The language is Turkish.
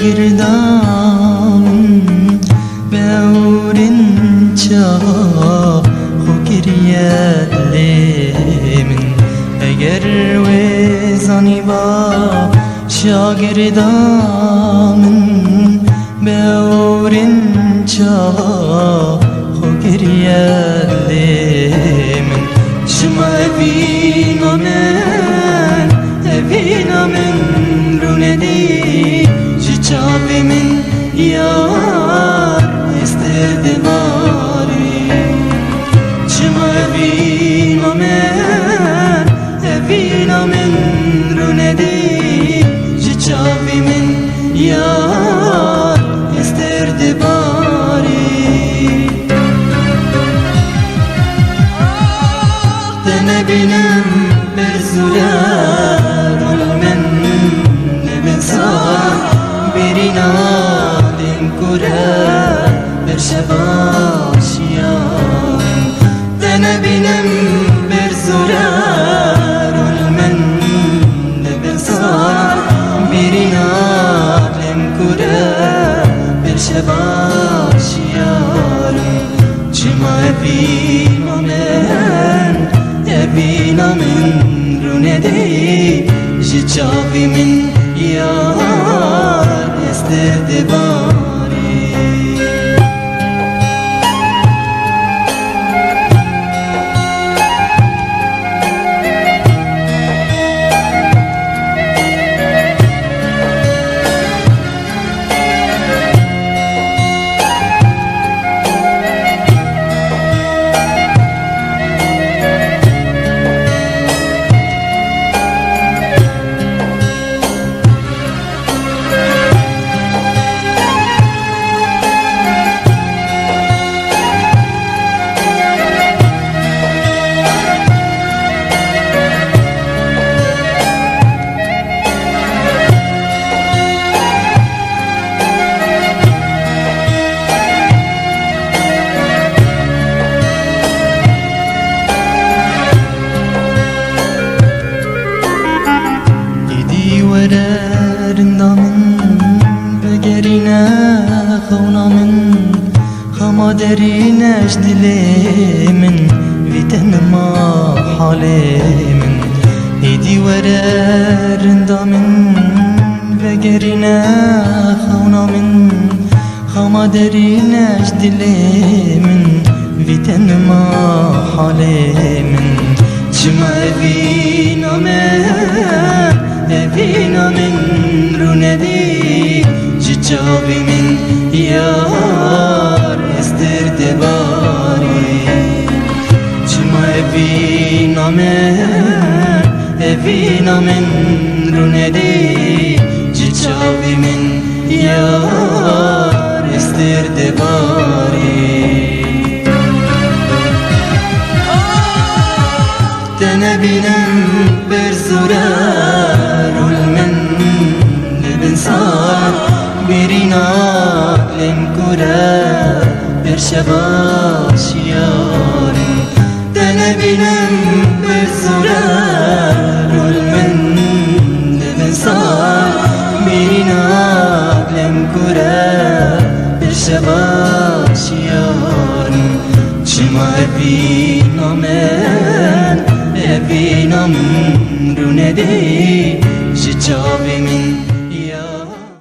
şagirdamın Beurin çağa hukiriyetlimin Eğer ve zaniba şagirdamın Beurin çağa hukiriyetlimin Şıma evinamen runedi Çiçavimin yar istedi bari Şıma evinamen runedi Çiçavimin yar istedi bari Dene benim bir zular olmen ne bensan birina din kure bir şebaşiyan Dene benim bir zular olmen ne bensan birina din kure bir şebaşiyan Çima evinamen runedi Jicavimin yar istedi bari Rindamın begerine kavnamın Hama derine dilimin Vitenma halimin İdi vere rindamın begerine kavnamın Hama derine dilimin Vitenma halimin Çima evinamen runedi Çiçavimin yar istirdi bari Çima evinamen runedi Çiçavimin yar istirdi bari Dene benim bir zurar olmen ne bensan birina lem kure bir şebaşiyan Dene benim bir zurar olmen ne bensan birina lem kure bir şebaşiyan Çima evinamen runedi